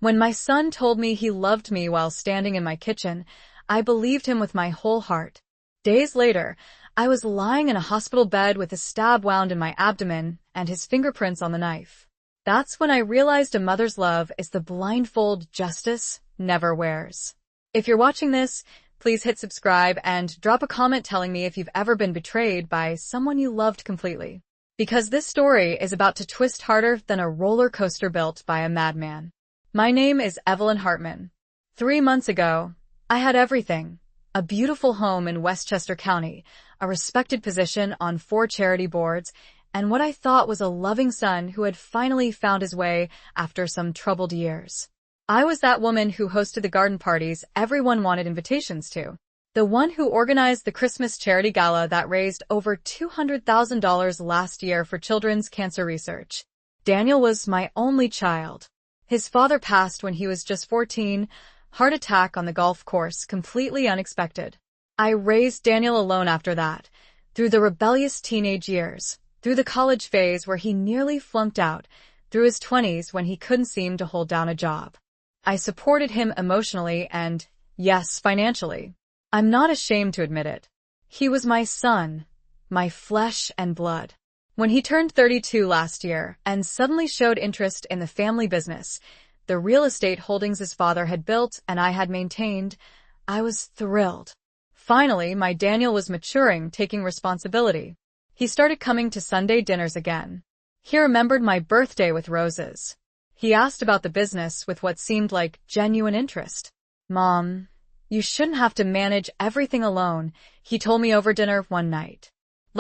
When my son told me he loved me while standing in my kitchen, I believed him with my whole heart. Days later, I was lying in a hospital bed with a stab wound in my abdomen and his fingerprints on the knife. That's when I realized a mother's love is the blindfold justice never wears. If you're watching this, please hit subscribe and drop a comment telling me if you've ever been betrayed by someone you loved completely. Because this story is about to twist harder than a roller coaster built by a madman. My name is Evelyn Hartman. 3 months ago, I had everything. A beautiful home in Westchester County, a respected position on 4 charity boards, and what I thought was a loving son who had finally found his way after some troubled years. I was that woman who hosted the garden parties everyone wanted invitations to. The one who organized the Christmas charity gala that raised over $200,000 last year for children's cancer research. Daniel was my only child. His father passed when he was just 14, heart attack on the golf course, completely unexpected. I raised Daniel alone after that, through the rebellious teenage years, through the college phase where he nearly flunked out, through his 20s when he couldn't seem to hold down a job. I supported him emotionally and, yes, financially. I'm not ashamed to admit it. He was my son, my flesh and blood. When he turned 32 last year and suddenly showed interest in the family business, the real estate holdings his father had built and I had maintained, I was thrilled. Finally, my Daniel was maturing, taking responsibility. He started coming to Sunday dinners again. He remembered my birthday with roses. He asked about the business with what seemed like genuine interest. "Mom, you shouldn't have to manage everything alone," he told me over dinner one night.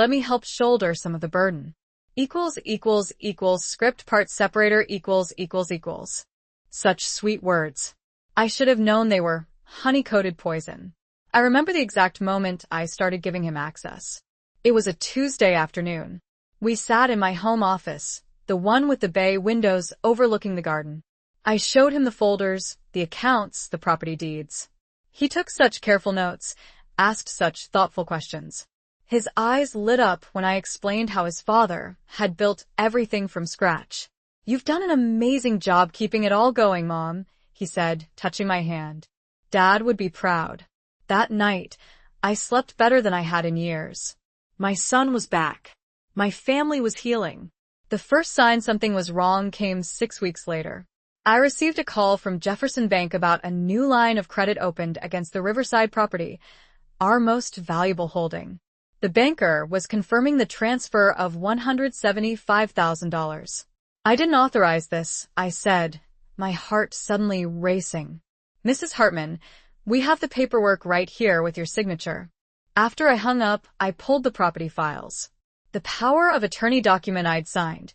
"Let me help shoulder some of the burden." Script part separator equals. Such sweet words. I should have known they were honey-coated poison. I remember the exact moment I started giving him access. It was a Tuesday afternoon. We sat in my home office, the one with the bay windows overlooking the garden. I showed him the folders, the accounts, the property deeds. He took such careful notes, asked such thoughtful questions. His eyes lit up when I explained how his father had built everything from scratch. "You've done an amazing job keeping it all going, Mom," he said, touching my hand. "Dad would be proud." That night, I slept better than I had in years. My son was back. My family was healing. The first sign something was wrong came 6 weeks later. I received a call from Jefferson Bank about a new line of credit opened against the Riverside property, our most valuable holding. The banker was confirming the transfer of $175,000. "I didn't authorize this," I said, my heart suddenly racing. "Mrs. Hartman, we have the paperwork right here with your signature." After I hung up, I pulled the property files. The power of attorney document I'd signed,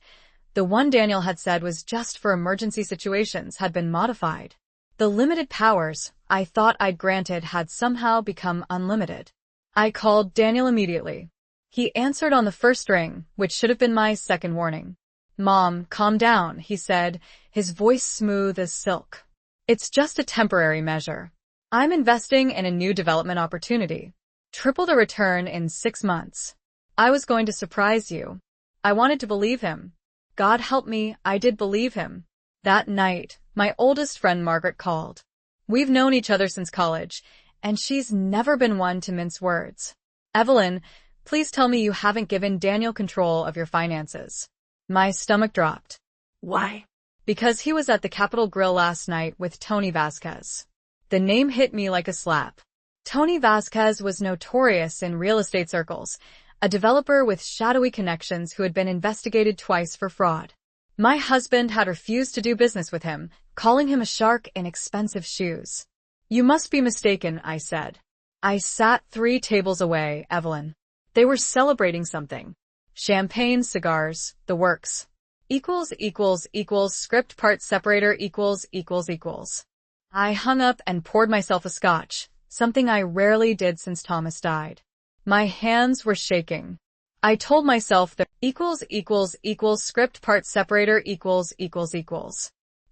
the one Daniel had said was just for emergency situations, had been modified. The limited powers I thought I'd granted had somehow become unlimited. I called Daniel immediately. He answered on the first ring, which should have been my second warning. "Mom, calm down," he said, his voice smooth as silk. "It's just a temporary measure. I'm investing in a new development opportunity. Triple the return in 6 months. I was going to surprise you." I wanted to believe him. God help me, I did believe him. That night, my oldest friend Margaret called. We've known each other since college, and she's never been one to mince words. "Evelyn, please tell me you haven't given Daniel control of your finances." My stomach dropped. "Why?" "Because he was at the Capitol Grill last night with Tony Vasquez." The name hit me like a slap. Tony Vasquez was notorious in real estate circles, a developer with shadowy connections who had been investigated twice for fraud. My husband had refused to do business with him, calling him a shark in expensive shoes. "You must be mistaken," I said. "I sat 3 tables away, Evelyn. They were celebrating something. Champagne, cigars, the works." Script part separator equals. I hung up and poured myself a scotch, something I rarely did since Thomas died. My hands were shaking. I told myself that script part separator equals.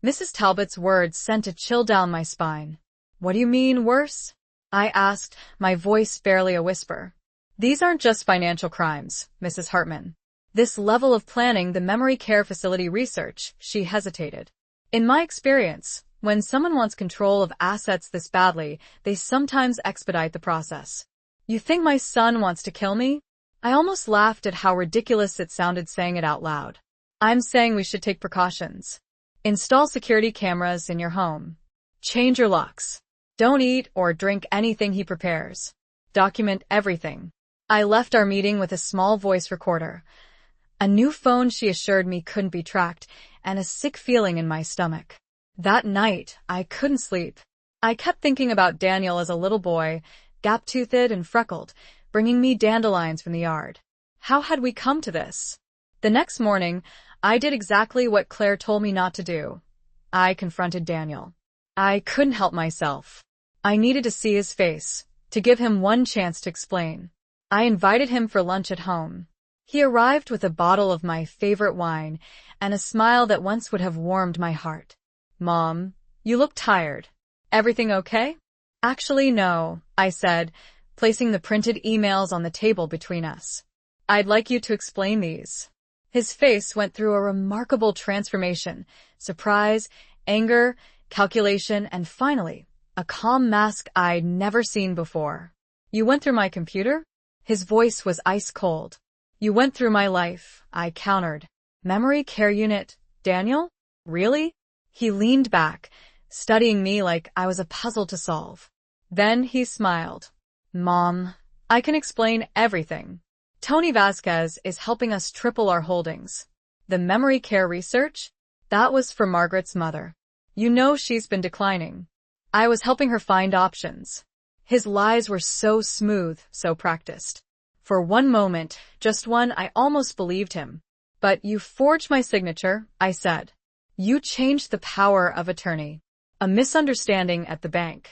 Mrs. Talbot's words sent a chill down my spine. "What do you mean, worse?" I asked, my voice barely a whisper. "These aren't just financial crimes, Mrs. Hartman. This level of planning, the memory care facility research," she hesitated. "In my experience, When someone wants control of assets this badly, they sometimes expedite the process. You think my son wants to kill me? I almost laughed at how ridiculous it sounded saying it out loud. I'm saying we should take precautions. Install security cameras in your home. Change your locks. Don't eat or drink anything he prepares. Document everything. I left our meeting with a small voice recorder, a new phone she assured me couldn't be tracked, and a sick feeling in my stomach. That night, I couldn't sleep. I kept thinking about Daniel as a little boy, gap-toothed and freckled, bringing me dandelions from the yard. How had we come to this? The next morning, I did exactly what Claire told me not to do. I confronted Daniel. I couldn't help myself. I needed to see his face, to give him one chance to explain. I invited him for lunch at home. He arrived with a bottle of my favorite wine and a smile that once would have warmed my heart. Mom, you look tired. Everything okay? Actually, no, I said, placing the printed emails on the table between us. I'd like you to explain these. His face went through a remarkable transformation: surprise, anger, calculation, and finally, a calm mask I'd never seen before. You went through my computer? His voice was ice cold. You went through my life, I countered. Memory care unit, Daniel? Really? He leaned back, studying me like I was a puzzle to solve. Then he smiled. Mom, I can explain everything. Tony Vasquez is helping us triple our holdings. The memory care research? That was for Margaret's mother. You know she's been declining. I was helping her find options. His lies were so smooth, so practiced. For one moment, just one, I almost believed him. But you forged my signature, I said. You changed the power of attorney. A misunderstanding at the bank.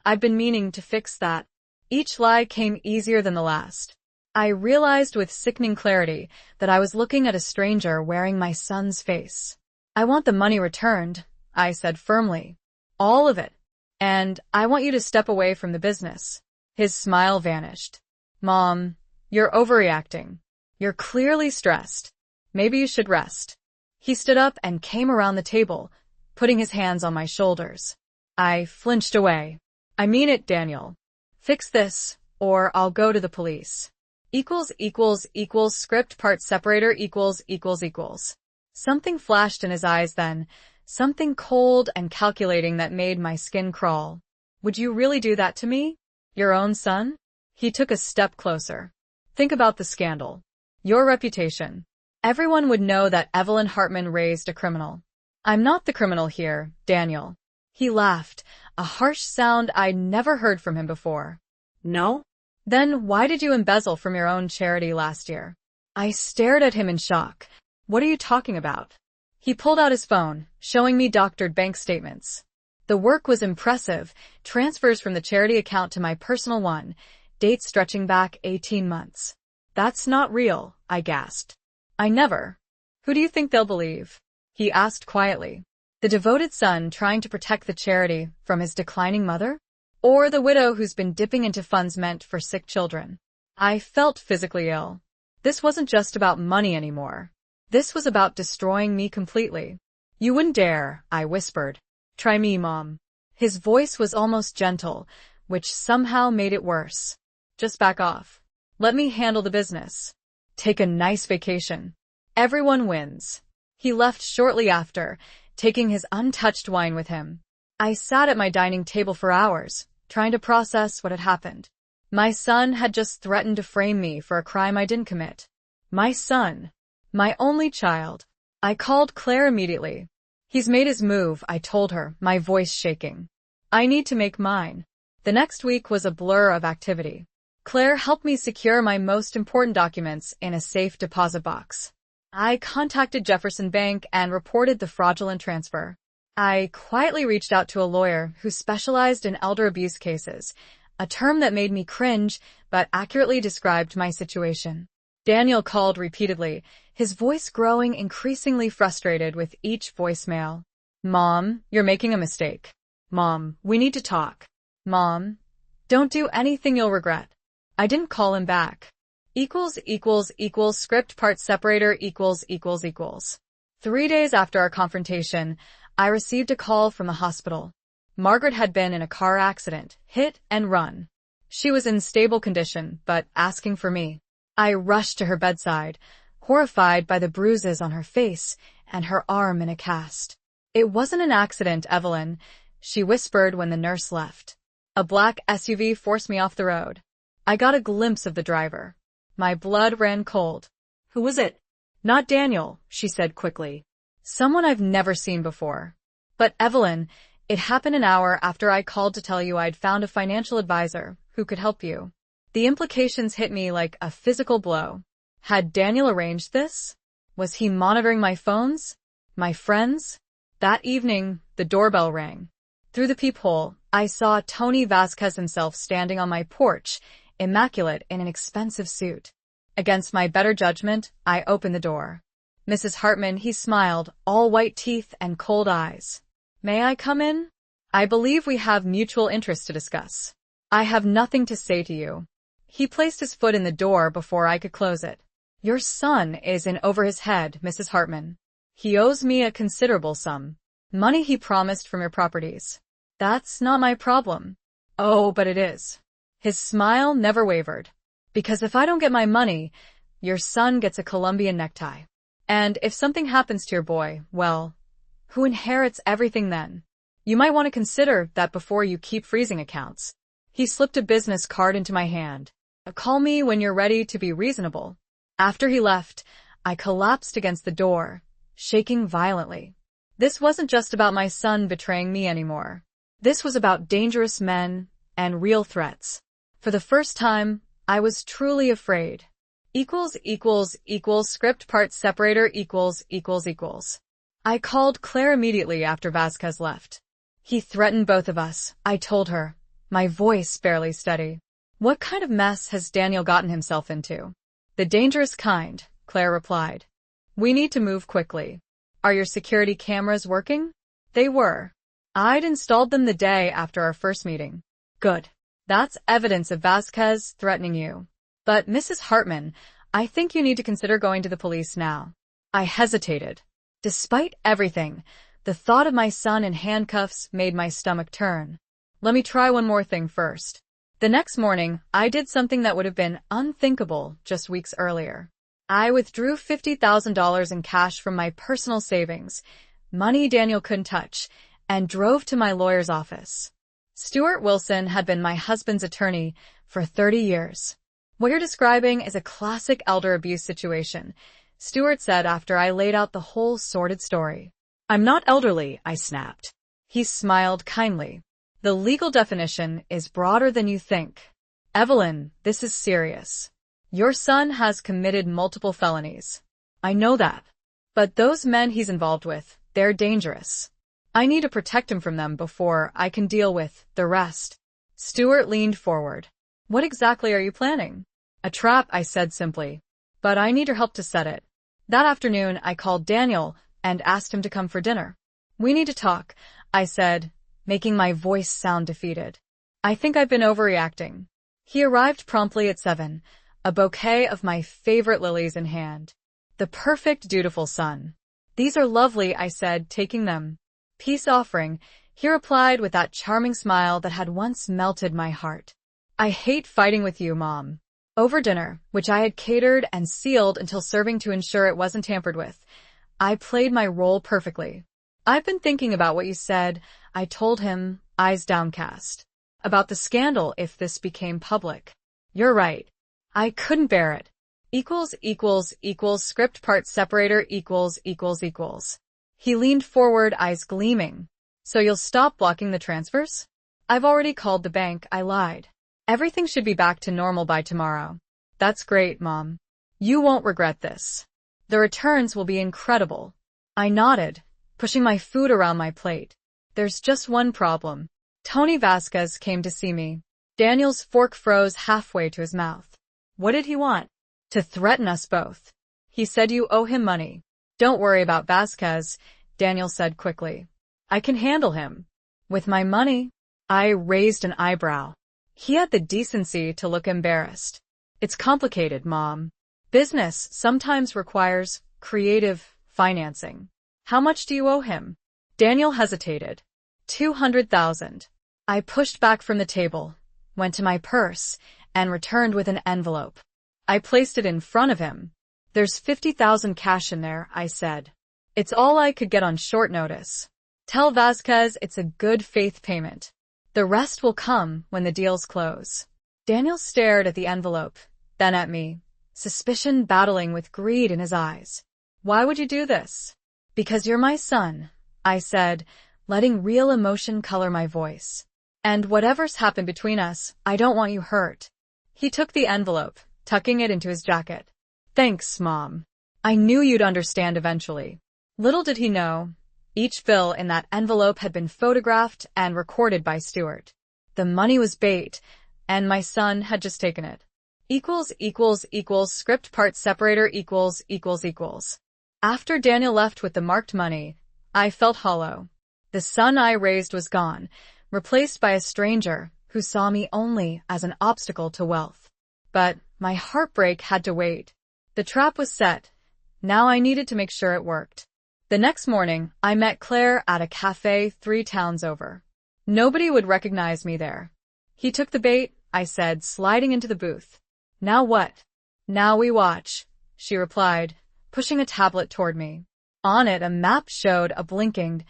I've been meaning to fix that. Each lie came easier than the last. I realized with sickening clarity that I was looking at a stranger wearing my son's face. I want the money returned, I said firmly. All of it. And I want you to step away from the business. His smile vanished. Mom, you're overreacting. You're clearly stressed. Maybe you should rest. He stood up and came around the table, putting his hands on my shoulders. I flinched away. I mean it, Daniel. Fix this, or I'll go to the police. Script part separator ===. Something flashed in his eyes then, something cold and calculating that made my skin crawl. Would you really do that to me? Your own son? He took a step closer. Think about the scandal. Your reputation. Everyone would know that Evelyn Hartman raised a criminal. I'm not the criminal here, Daniel. He laughed, a harsh sound I'd never heard from him before. No? Then why did you embezzle from your own charity last year? I stared at him in shock. What are you talking about? He pulled out his phone, showing me doctored bank statements. The work was impressive, transfers from the charity account to my personal one, dates stretching back 18 months. That's not real, I gasped. I never. Who do you think they'll believe? He asked quietly. The devoted son trying to protect the charity from his declining mother? Or the widow who's been dipping into funds meant for sick children? I felt physically ill. This wasn't just about money anymore. This was about destroying me completely. You wouldn't dare, I whispered. Try me, Mom. His voice was almost gentle, which somehow made it worse. Just back off. Let me handle the business. Take a nice vacation. Everyone wins. He left shortly after, taking his untouched wine with him. I sat at my dining table for hours, trying to process what had happened. My son had just threatened to frame me for a crime I didn't commit. My son. My only child. I called Claire immediately. He's made his move, I told her, my voice shaking. I need to make mine. The next week was a blur of activity. Claire helped me secure my most important documents in a safe deposit box. I contacted Jefferson Bank and reported the fraudulent transfer. I quietly reached out to a lawyer who specialized in elder abuse cases, a term that made me cringe but accurately described my situation. Daniel called repeatedly, his voice growing increasingly frustrated with each voicemail. Mom, you're making a mistake. Mom, we need to talk. Mom, don't do anything you'll regret. I didn't call him back. Script part separator ===. 3 days after our confrontation, I received a call from the hospital. Margaret had been in a car accident, hit and run. She was in stable condition, but asking for me. I rushed to her bedside, horrified by the bruises on her face and her arm in a cast. "It wasn't an accident, Evelyn," she whispered when the nurse left. A black SUV forced me off the road. I got a glimpse of the driver. My blood ran cold. "Who was it?" "Not Daniel," she said quickly. "Someone I've never seen before." "But Evelyn, it happened an hour after I called to tell you I'd found a financial advisor who could help you." The implications hit me like a physical blow. Had Daniel arranged this? Was he monitoring my phones? My friends? That evening, the doorbell rang. Through the peephole, I saw Tony Vasquez himself standing on my porch, immaculate in an expensive suit. Against my better judgment, I opened the door. "Mrs. Hartman," he smiled, all white teeth and cold eyes. "May I come in? I believe we have mutual interests to discuss." "I have nothing to say to you." He placed his foot in the door before I could close it. "Your son is in over his head, Mrs. Hartman. He owes me a considerable sum. Money he promised from your properties." "That's not my problem." "Oh, but it is." His smile never wavered. "Because if I don't get my money, your son gets a Colombian necktie. And if something happens to your boy, well, who inherits everything then? You might want to consider that before you keep freezing accounts." He slipped a business card into my hand. "Call me when you're ready to be reasonable." After he left, I collapsed against the door, shaking violently. This wasn't just about my son betraying me anymore. This was about dangerous men and real threats. For the first time, I was truly afraid. Script part separator ===. I called Claire immediately after Vasquez left. "He threatened both of us," I told her, my voice barely steady. "What kind of mess has Daniel gotten himself into?" "The dangerous kind," Claire replied. "We need to move quickly." "Are your security cameras working?" They were. I'd installed them the day after our first meeting. "Good. That's evidence of Vasquez threatening you. But, Mrs. Hartman, I think you need to consider going to the police now." I hesitated. Despite everything, the thought of my son in handcuffs made my stomach turn. "Let me try one more thing first." The next morning, I did something that would have been unthinkable just weeks earlier. I withdrew $50,000 in cash from my personal savings, money Daniel couldn't touch, and drove to my lawyer's office. Stuart Wilson had been my husband's attorney for 30 years. "What you're describing is a classic elder abuse situation," Stuart said after I laid out the whole sordid story. "I'm not elderly," I snapped. He smiled kindly. "The legal definition is broader than you think. Evelyn, this is serious. Your son has committed multiple felonies." "I know that. But those men he's involved with, they're dangerous. I need to protect him from them before I can deal with the rest." Stuart leaned forward. "What exactly are you planning?" "A trap," I said simply. "But I need your help to set it." That afternoon, I called Daniel and asked him to come for dinner. "We need to talk," I said, making my voice sound defeated. "I think I've been overreacting." He arrived promptly at 7, a bouquet of my favorite lilies in hand. "The perfect, dutiful son." "These are lovely," I said, taking them. "Peace offering," he replied with that charming smile that had once melted my heart. "I hate fighting with you, Mom." Over dinner, which I had catered and sealed until serving to ensure it wasn't tampered with, I played my role perfectly. "I've been thinking about what you said," I told him, eyes downcast. "About the scandal if this became public." "You're right. I couldn't bear it." Script part separator ===. He leaned forward, eyes gleaming. "So you'll stop blocking the transfers?" "I've already called the bank," I lied. "Everything should be back to normal by tomorrow." "That's great, Mom. You won't regret this. The returns will be incredible." I nodded, pushing my food around my plate. "There's just one problem." Tony Vasquez came to see me. Daniel's fork froze halfway to his mouth. "What did he want?" "To threaten us both. He said you owe him money." "Don't worry about Vasquez," Daniel said quickly. "I can handle him." "With my money?" I raised an eyebrow. He had the decency to look embarrassed. "It's complicated, Mom. Business sometimes requires creative financing." "How much do you owe him?" Daniel hesitated. 200,000. I pushed back from the table, went to my purse, and returned with an envelope. I placed it in front of him. There's 50,000 cash in there, I said. It's all I could get on short notice. Tell Vasquez it's a good faith payment. The rest will come when the deals close. Daniel stared at the envelope, then at me, suspicion battling with greed in his eyes. Why would you do this? Because you're my son, I said, letting real emotion color my voice. And whatever's happened between us, I don't want you hurt. He took the envelope, tucking it into his jacket. Thanks, Mom. I knew you'd understand eventually. Little did he know, each bill in that envelope had been photographed and recorded by Stuart. The money was bait, and my son had just taken it. Script part separator ===. After Daniel left with the marked money, I felt hollow. The son I raised was gone, replaced by a stranger who saw me only as an obstacle to wealth. But my heartbreak had to wait. The trap was set. Now I needed to make sure it worked. The next morning, I met Claire at a cafe 3 towns over. Nobody would recognize me there. He took the bait, I said, sliding into the booth. Now what? Now we watch, she replied, pushing a tablet toward me. On it, a map showed a blinking,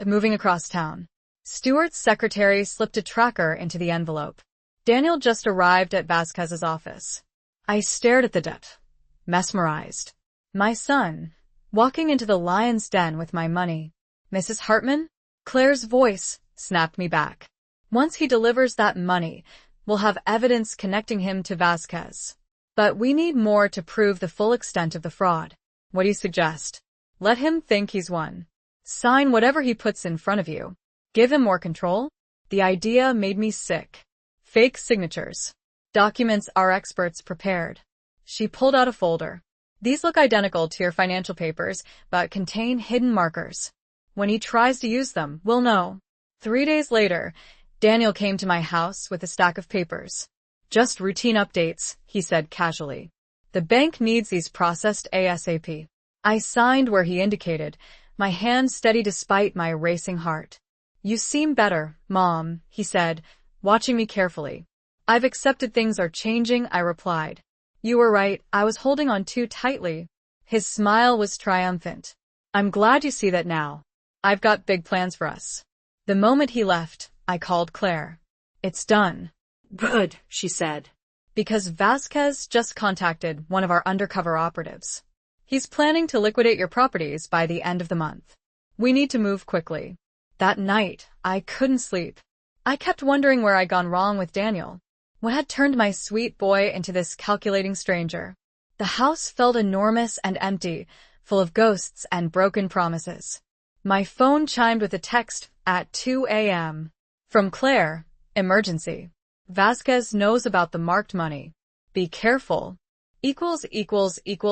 moving across town. Stuart's secretary slipped a tracker into the envelope. Daniel just arrived at Vasquez's office. I stared at the debt, mesmerized. My son, walking into the lion's den with my money. Mrs. Hartman? Claire's voice snapped me back. Once he delivers that money, we'll have evidence connecting him to Vasquez. But we need more to prove the full extent of the fraud. What do you suggest? Let him think he's won. Sign whatever he puts in front of you. Give him more control? The idea made me sick. Fake signatures. Documents our experts prepared. She pulled out a folder. These look identical to your financial papers, but contain hidden markers. When he tries to use them, we'll know. 3 days later, Daniel came to my house with a stack of papers. Just routine updates, he said casually. The bank needs these processed ASAP. I signed where he indicated, my hand steady despite my racing heart. You seem better, Mom, he said, watching me carefully. I've accepted things are changing, I replied. You were right, I was holding on too tightly. His smile was triumphant. I'm glad you see that now. I've got big plans for us. The moment he left, I called Claire. It's done. Good, she said. Because Vasquez just contacted one of our undercover operatives. He's planning to liquidate your properties by the end of the month. We need to move quickly. That night, I couldn't sleep. I kept wondering where I'd gone wrong with Daniel. What had turned my sweet boy into this calculating stranger? The house felt enormous and empty, full of ghosts and broken promises. My phone chimed with a text at 2 a.m. From Claire, emergency. Vasquez knows about the marked money. Be careful.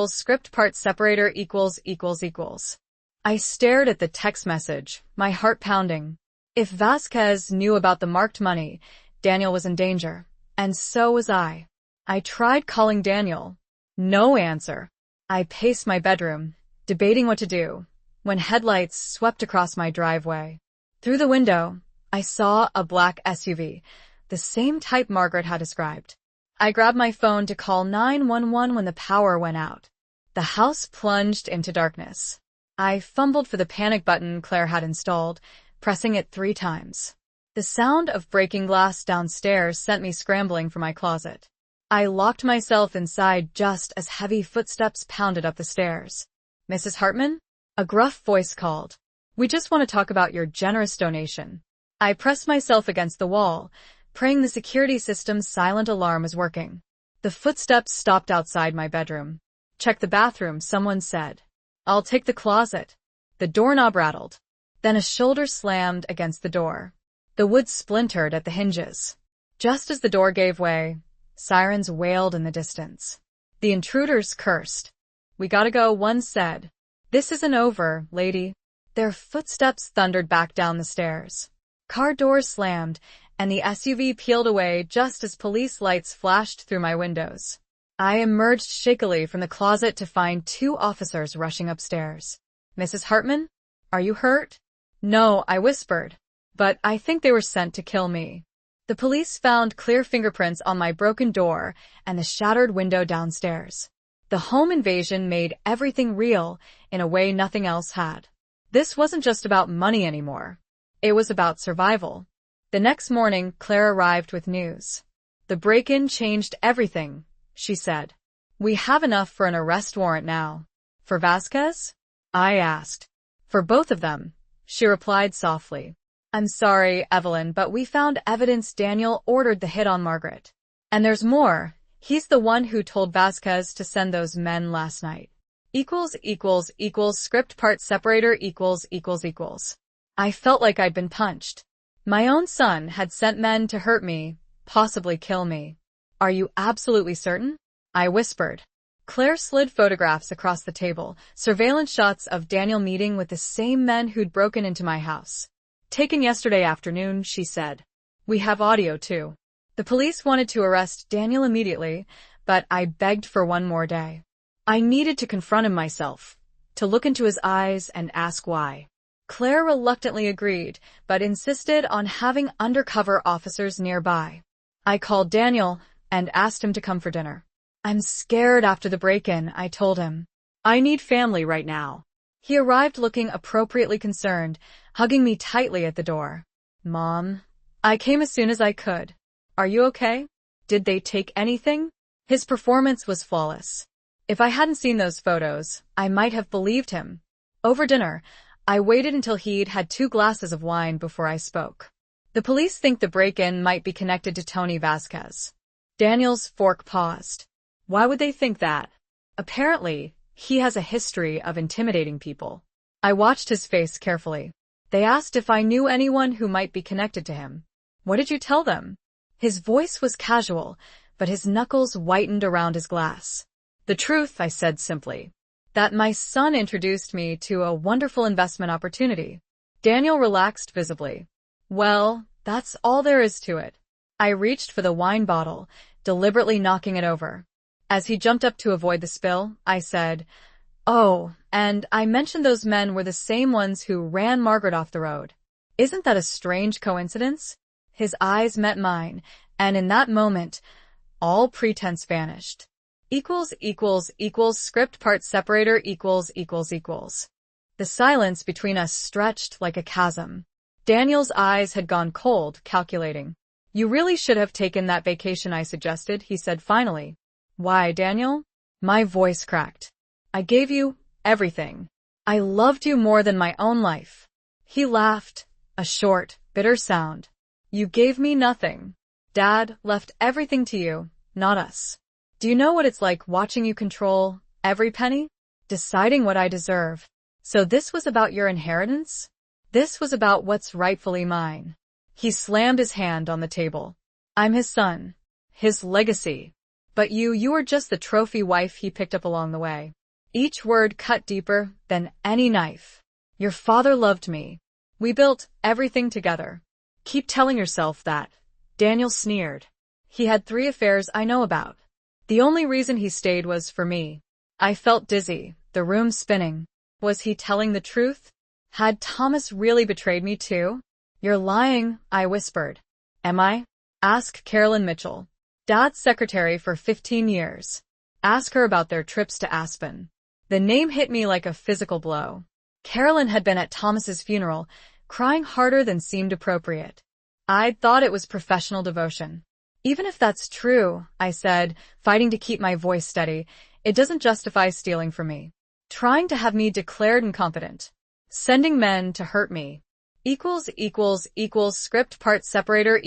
Script part separator ===. I stared at the text message, my heart pounding. If Vasquez knew about the marked money, Daniel was in danger. And so was I. I tried calling Daniel. No answer. I paced my bedroom, debating what to do, when headlights swept across my driveway. Through the window, I saw a black SUV, the same type Margaret had described. I grabbed my phone to call 911 when the power went out. The house plunged into darkness. I fumbled for the panic button Claire had installed, pressing it 3 times. The sound of breaking glass downstairs sent me scrambling for my closet. I locked myself inside just as heavy footsteps pounded up the stairs. Mrs. Hartman? A gruff voice called. We just want to talk about your generous donation. I pressed myself against the wall, praying the security system's silent alarm was working. The footsteps stopped outside my bedroom. Check the bathroom, someone said. I'll take the closet. The doorknob rattled. Then a shoulder slammed against the door. The wood splintered at the hinges. Just as the door gave way, sirens wailed in the distance. The intruders cursed. We gotta go, one said. This isn't over, lady. Their footsteps thundered back down the stairs. Car doors slammed, and the SUV peeled away just as police lights flashed through my windows. I emerged shakily from the closet to find 2 officers rushing upstairs. Mrs. Hartman? Are you hurt? No, I whispered. But I think they were sent to kill me. The police found clear fingerprints on my broken door and the shattered window downstairs. The home invasion made everything real in a way nothing else had. This wasn't just about money anymore. It was about survival. The next morning, Claire arrived with news. The break-in changed everything, she said. We have enough for an arrest warrant now. For Vasquez? I asked. For both of them, she replied softly. I'm sorry, Evelyn, but we found evidence Daniel ordered the hit on Margaret. And there's more. He's the one who told Vasquez to send those men last night. Script part separator . I felt like I'd been punched. My own son had sent men to hurt me, possibly kill me. Are you absolutely certain? I whispered. Claire slid photographs across the table, surveillance shots of Daniel meeting with the same men who'd broken into my house. Taken yesterday afternoon, she said. We have audio too. The police wanted to arrest Daniel immediately, but I begged for one more day. I needed to confront him myself, to look into his eyes and ask why. Claire reluctantly agreed, but insisted on having undercover officers nearby. I called Daniel and asked him to come for dinner. I'm scared after the break-in, I told him. I need family right now. He arrived looking appropriately concerned, hugging me tightly at the door. Mom, I came as soon as I could. Are you okay? Did they take anything? His performance was flawless. If I hadn't seen those photos, I might have believed him. Over dinner, I waited until he'd had 2 glasses of wine before I spoke. The police think the break-in might be connected to Tony Vasquez. Daniel's fork paused. Why would they think that? Apparently, he has a history of intimidating people. I watched his face carefully. They asked if I knew anyone who might be connected to him. What did you tell them? His voice was casual, but his knuckles whitened around his glass. The truth, I said simply. That my son introduced me to a wonderful investment opportunity. Daniel relaxed visibly. Well, that's all there is to it. I reached for the wine bottle, deliberately knocking it over. As he jumped up to avoid the spill, I said, Oh, and I mentioned those men were the same ones who ran Margaret off the road. Isn't that a strange coincidence? His eyes met mine, and in that moment, all pretense vanished. Script part separator . The silence between us stretched like a chasm. Daniel's eyes had gone cold, calculating. You really should have taken that vacation I suggested, he said finally. Why, Daniel? My voice cracked. I gave you everything. I loved you more than my own life. He laughed, a short, bitter sound. You gave me nothing. Dad left everything to you, not us. Do you know what it's like watching you control every penny? Deciding what I deserve. So this was about your inheritance? This was about what's rightfully mine. He slammed his hand on the table. I'm his son. His legacy. But you were just the trophy wife he picked up along the way. Each word cut deeper than any knife. Your father loved me. We built everything together. Keep telling yourself that. Daniel sneered. He had 3 affairs I know about. The only reason he stayed was for me. I felt dizzy, the room spinning. Was he telling the truth? Had Thomas really betrayed me too? You're lying, I whispered. Am I? Ask Carolyn Mitchell. Dad's secretary for 15 years. Ask her about their trips to Aspen. The name hit me like a physical blow. Carolyn had been at Thomas's funeral, crying harder than seemed appropriate. I'd thought it was professional devotion. Even if that's true, I said, fighting to keep my voice steady, it doesn't justify stealing from me. Trying to have me declared incompetent. Sending men to hurt me. Script part separator .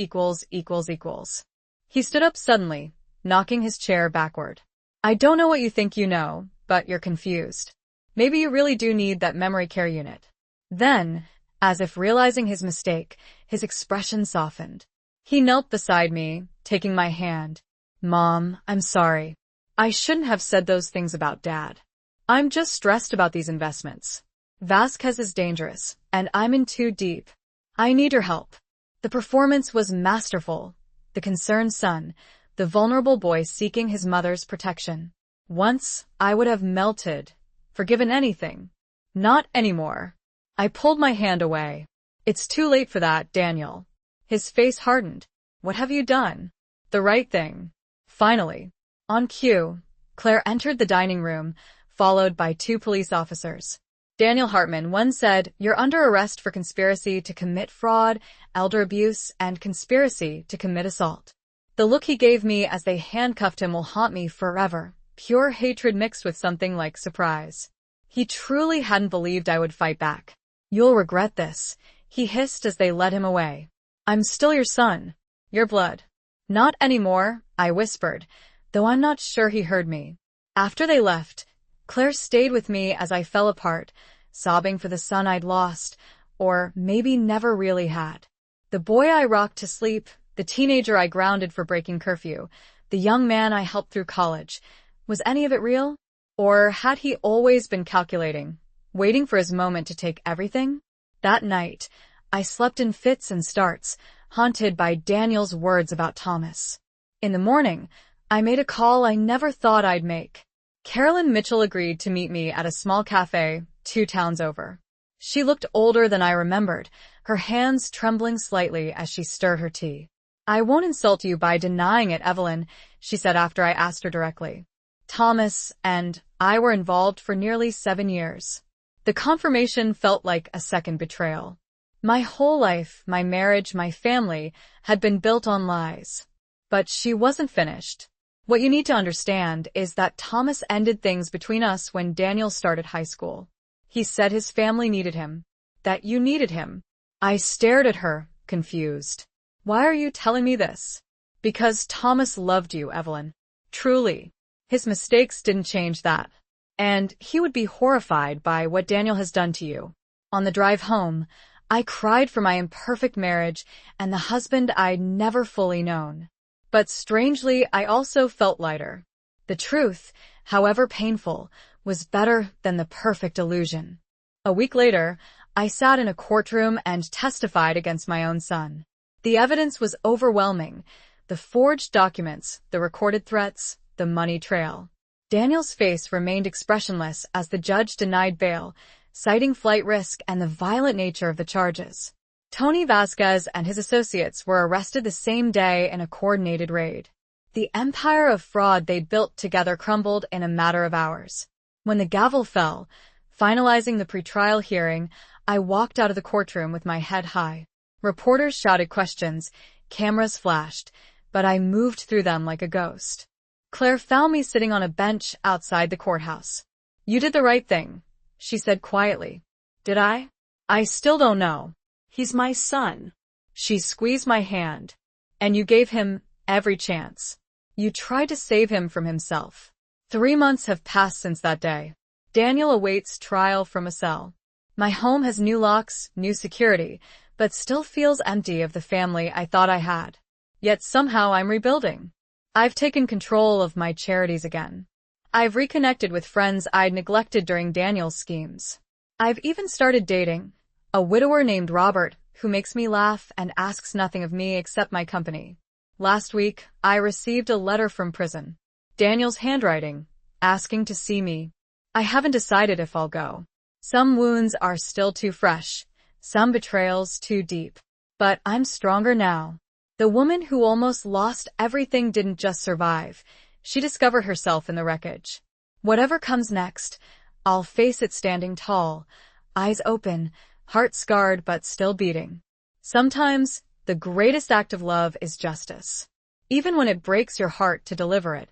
He stood up suddenly, knocking his chair backward. I don't know what you think you know, but you're confused. Maybe you really do need that memory care unit. Then, as if realizing his mistake, his expression softened. He knelt beside me, taking my hand. Mom, I'm sorry. I shouldn't have said those things about Dad. I'm just stressed about these investments. Vasquez is dangerous, and I'm in too deep. I need your help. The performance was masterful. The concerned son, the vulnerable boy seeking his mother's protection. Once, I would have melted, forgiven anything. Not anymore. I pulled my hand away. It's too late for that, Daniel. His face hardened. What have you done? The right thing. Finally. On cue, Claire entered the dining room, followed by 2 police officers. Daniel Hartman, one said, "You're under arrest for conspiracy to commit fraud, elder abuse, and conspiracy to commit assault." The look he gave me as they handcuffed him will haunt me forever, pure hatred mixed with something like surprise. He truly hadn't believed I would fight back. "You'll regret this," he hissed as they led him away. "I'm still your son. Your blood." "Not anymore," I whispered, though I'm not sure he heard me. After they left, Claire stayed with me as I fell apart, sobbing for the son I'd lost, or maybe never really had. The boy I rocked to sleep, the teenager I grounded for breaking curfew, the young man I helped through college. Was any of it real? Or had he always been calculating, waiting for his moment to take everything? That night, I slept in fits and starts, haunted by Daniel's words about Thomas. In the morning, I made a call I never thought I'd make. Carolyn Mitchell agreed to meet me at a small cafe 2 towns over. She looked older than I remembered, her hands trembling slightly as she stirred her tea. "I won't insult you by denying it, Evelyn," she said after I asked her directly. "Thomas and I were involved for nearly 7 years. The confirmation felt like a second betrayal. My whole life, my marriage, my family had been built on lies. But she wasn't finished. What you need to understand is that Thomas ended things between us when Daniel started high school. He said his family needed him. That you needed him." I stared at her, confused. "Why are you telling me this?" "Because Thomas loved you, Evelyn. Truly. His mistakes didn't change that. And he would be horrified by what Daniel has done to you." On the drive home, I cried for my imperfect marriage and the husband I'd never fully known. But strangely, I also felt lighter. The truth, however painful, was better than the perfect illusion. A week later, I sat in a courtroom and testified against my own son. The evidence was overwhelming. The forged documents, the recorded threats, the money trail. Daniel's face remained expressionless as the judge denied bail, citing flight risk and the violent nature of the charges. Tony Vasquez and his associates were arrested the same day in a coordinated raid. The empire of fraud they'd built together crumbled in a matter of hours. When the gavel fell, finalizing the pretrial hearing, I walked out of the courtroom with my head high. Reporters shouted questions, cameras flashed, but I moved through them like a ghost. Claire found me sitting on a bench outside the courthouse. "You did the right thing," she said quietly. "Did I? I still don't know. He's my son." She squeezed my hand. "And you gave him every chance. You tried to save him from himself." 3 months have passed since that day. Daniel awaits trial from a cell. My home has new locks, new security, but still feels empty of the family I thought I had. Yet somehow I'm rebuilding. I've taken control of my charities again. I've reconnected with friends I'd neglected during Daniel's schemes. I've even started dating a widower named Robert who makes me laugh and asks nothing of me except my company. Last week, I received a letter from prison. Daniel's handwriting, asking to see me. I haven't decided if I'll go. Some wounds are still too fresh, some betrayals too deep. But I'm stronger now. The woman who almost lost everything didn't just survive. She discovered herself in the wreckage. Whatever comes next, I'll face it standing tall, eyes open, heart scarred but still beating. Sometimes, the greatest act of love is justice. Even when it breaks your heart to deliver it.